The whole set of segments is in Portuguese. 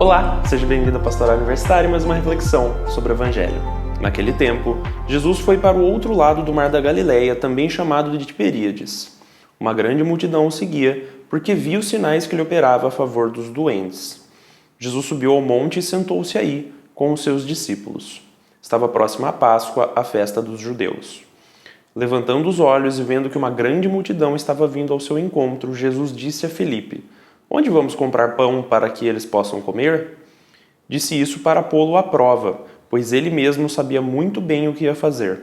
Olá, seja bem-vindo ao Pastoral Universitário e mais uma reflexão sobre o Evangelho. Naquele tempo, Jesus foi para o outro lado do mar da Galileia, também chamado de Tiberíades. Uma grande multidão o seguia, porque via os sinais que ele operava a favor dos doentes. Jesus subiu ao monte e sentou-se aí, com os seus discípulos. Estava próxima a Páscoa, a festa dos judeus. Levantando os olhos e vendo que uma grande multidão estava vindo ao seu encontro, Jesus disse a Filipe: "Onde vamos comprar pão para que eles possam comer?" Disse isso para pô-lo à prova, pois ele mesmo sabia muito bem o que ia fazer.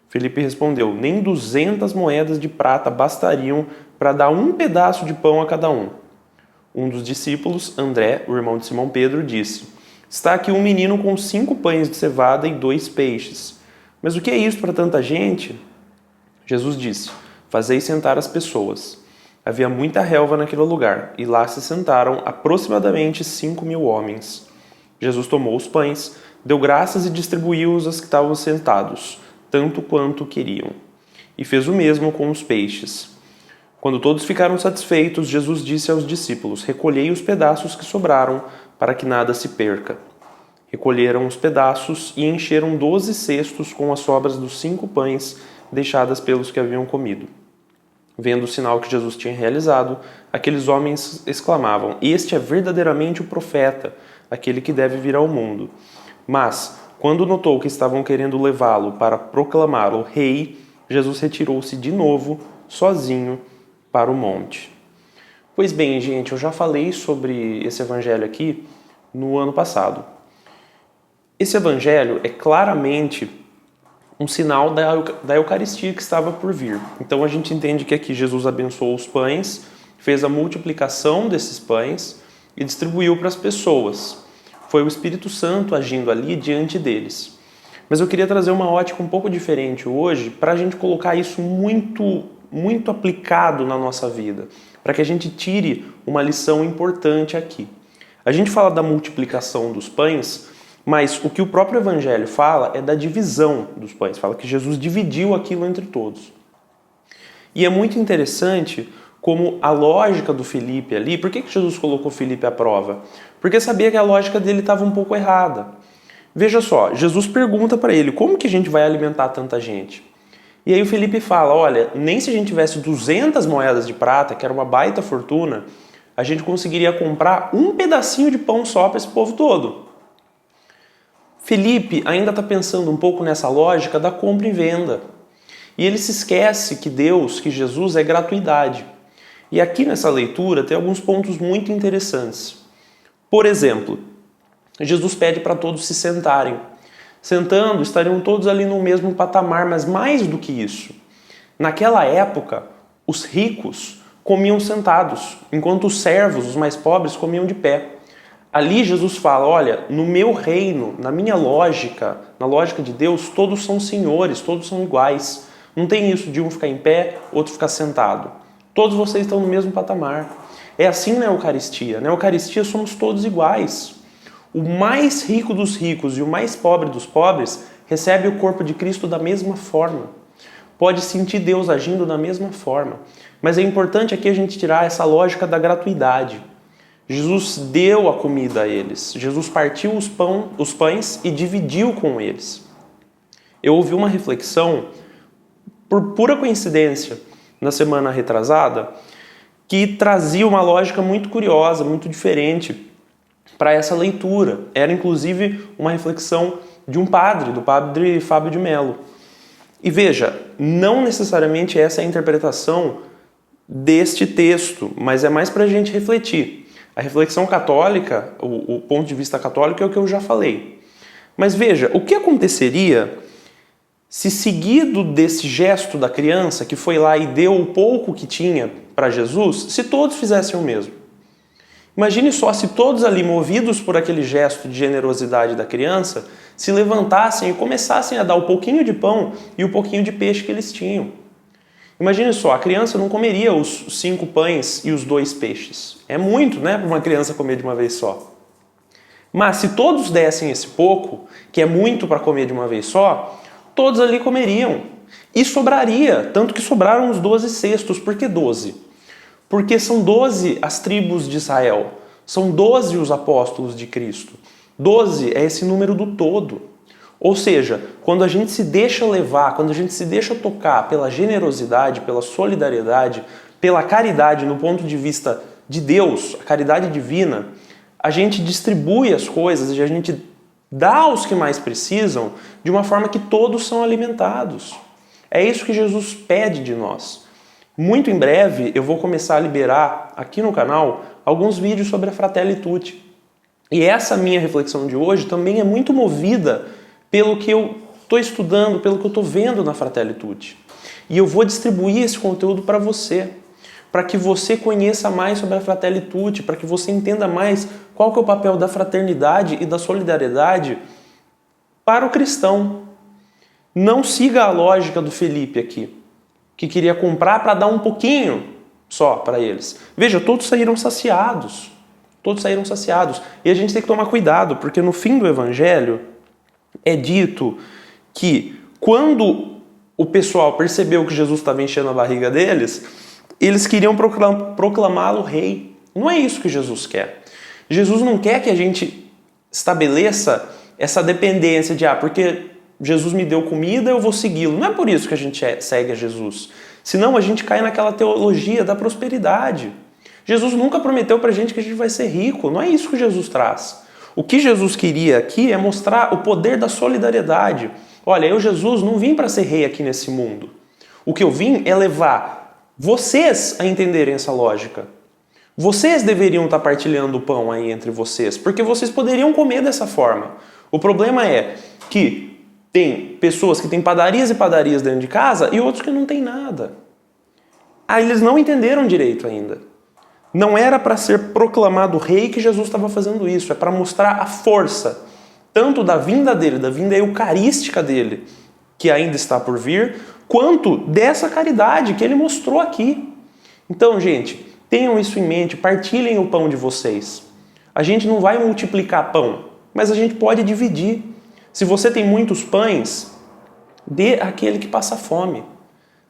Filipe respondeu: "Nem 200 moedas de prata bastariam para dar um pedaço de pão a cada um." Um dos discípulos, André, o irmão de Simão Pedro, disse: "Está aqui um menino com 5 pães de cevada e 2 peixes. Mas o que é isso para tanta gente?" Jesus disse: "Fazei sentar as pessoas." Havia muita relva naquele lugar, e lá se sentaram aproximadamente 5.000 homens. Jesus tomou os pães, deu graças e distribuiu-os aos que estavam sentados, tanto quanto queriam. E fez o mesmo com os peixes. Quando todos ficaram satisfeitos, Jesus disse aos discípulos: "Recolhei os pedaços que sobraram, para que nada se perca." Recolheram os pedaços e encheram 12 cestos com as sobras dos 5 pães deixadas pelos que haviam comido. Vendo o sinal que Jesus tinha realizado, aqueles homens exclamavam: "Este é verdadeiramente o profeta, aquele que deve vir ao mundo." Mas, quando notou que estavam querendo levá-lo para proclamá-lo rei, Jesus retirou-se de novo, sozinho, para o monte. Pois bem, gente, eu já falei sobre esse evangelho aqui no ano passado. Esse evangelho é claramente um sinal da Eucaristia que estava por vir. Então a gente entende que aqui Jesus abençoou os pães, fez a multiplicação desses pães e distribuiu para as pessoas. Foi o Espírito Santo agindo ali diante deles. Mas eu queria trazer uma ótica um pouco diferente hoje para a gente colocar isso muito aplicado na nossa vida, para que a gente tire uma lição importante aqui. A gente fala da multiplicação dos pães, mas o que o próprio Evangelho fala é da divisão dos pães. Fala que Jesus dividiu aquilo entre todos. E é muito interessante como a lógica do Filipe ali... Por que Jesus colocou Filipe à prova? Porque sabia que a lógica dele estava um pouco errada. Veja só, Jesus pergunta para ele: como que a gente vai alimentar tanta gente? E aí o Filipe fala: olha, nem se a gente tivesse 200 moedas de prata, que era uma baita fortuna, a gente conseguiria comprar um pedacinho de pão só para esse povo todo. Filipe ainda está pensando um pouco nessa lógica da compra e venda. E ele se esquece que Deus, que Jesus é gratuidade. E aqui nessa leitura tem alguns pontos muito interessantes. Por exemplo, Jesus pede para todos se sentarem. Sentando, estariam todos ali no mesmo patamar, mas mais do que isso. Naquela época, os ricos comiam sentados, enquanto os servos, os mais pobres, comiam de pé. Ali Jesus fala: olha, no meu reino, na minha lógica, na lógica de Deus, todos são senhores, todos são iguais. Não tem isso de um ficar em pé, outro ficar sentado. Todos vocês estão no mesmo patamar. É assim na Eucaristia. Na Eucaristia somos todos iguais. O mais rico dos ricos e o mais pobre dos pobres recebe o corpo de Cristo da mesma forma. Pode sentir Deus agindo da mesma forma. Mas é importante aqui a gente tirar essa lógica da gratuidade. Jesus deu a comida a eles. Jesus partiu os pães e dividiu com eles. Eu ouvi uma reflexão, por pura coincidência, na semana retrasada, que trazia uma lógica muito curiosa, muito diferente para essa leitura. Era inclusive uma reflexão de um padre, do padre Fábio de Mello. E veja, não necessariamente essa é a interpretação deste texto, mas é mais para a gente refletir. A reflexão católica, o ponto de vista católico é o que eu já falei. Mas veja, o que aconteceria se, seguido desse gesto da criança, que foi lá e deu o pouco que tinha para Jesus, se todos fizessem o mesmo? Imagine só se todos ali, movidos por aquele gesto de generosidade da criança, se levantassem e começassem a dar o pouquinho de pão e o pouquinho de peixe que eles tinham. Imagine só, a criança não comeria os 5 pães e os 2 peixes. É muito, né, para uma criança comer de uma vez só. Mas se todos dessem esse pouco, que é muito para comer de uma vez só, todos ali comeriam. E sobraria, tanto que sobraram os 12 cestos. Por que 12? Porque são 12 as tribos de Israel. São 12 os apóstolos de Cristo. 12 é esse número do todo. Ou seja, quando a gente se deixa levar, quando a gente se deixa tocar pela generosidade, pela solidariedade, pela caridade no ponto de vista de Deus, a caridade divina, a gente distribui as coisas e a gente dá aos que mais precisam de uma forma que todos são alimentados. É isso que Jesus pede de nós. Muito em breve eu vou começar a liberar aqui no canal alguns vídeos sobre a Fratelli Tutti. E essa minha reflexão de hoje também é muito movida pelo que eu estou estudando, pelo que eu estou vendo na Fratelli Tutti. E eu vou distribuir esse conteúdo para você, para que você conheça mais sobre a Fratelli Tutti, para que você entenda mais qual que é o papel da fraternidade e da solidariedade para o cristão. Não siga a lógica do Felipe aqui, que queria comprar para dar um pouquinho só para eles. Veja, todos saíram saciados. Todos saíram saciados. E a gente tem que tomar cuidado, porque no fim do Evangelho é dito que quando o pessoal percebeu que Jesus estava enchendo a barriga deles, eles queriam proclamá-lo rei. Não é isso que Jesus quer. Jesus não quer que a gente estabeleça essa dependência de, porque Jesus me deu comida, eu vou segui-lo. Não é por isso que a gente segue a Jesus. Senão a gente cai naquela teologia da prosperidade. Jesus nunca prometeu pra gente que a gente vai ser rico. Não é isso que Jesus traz. O que Jesus queria aqui é mostrar o poder da solidariedade. Olha, eu, Jesus, não vim para ser rei aqui nesse mundo. O que eu vim é levar vocês a entenderem essa lógica. Vocês deveriam estar partilhando o pão aí entre vocês, porque vocês poderiam comer dessa forma. O problema é que tem pessoas que têm padarias e padarias dentro de casa e outros que não têm nada. Aí eles não entenderam direito ainda. Não era para ser proclamado rei que Jesus estava fazendo isso, é para mostrar a força, tanto da vinda dele, da vinda eucarística dele, que ainda está por vir, quanto dessa caridade que ele mostrou aqui. Então, gente, tenham isso em mente, partilhem o pão de vocês. A gente não vai multiplicar pão, mas a gente pode dividir. Se você tem muitos pães, dê àquele que passa fome.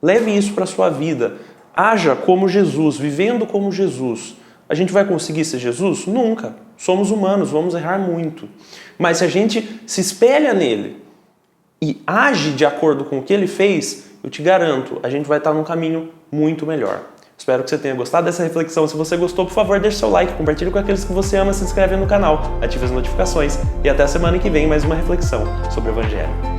Leve isso para a sua vida. Haja como Jesus, vivendo como Jesus. A gente vai conseguir ser Jesus? Nunca. Somos humanos, vamos errar muito. Mas se a gente se espelha nele e age de acordo com o que ele fez, eu te garanto, a gente vai estar num caminho muito melhor. Espero que você tenha gostado dessa reflexão. Se você gostou, por favor, deixe seu like, compartilhe com aqueles que você ama, se inscreve no canal, ative as notificações e até a semana que vem mais uma reflexão sobre o Evangelho.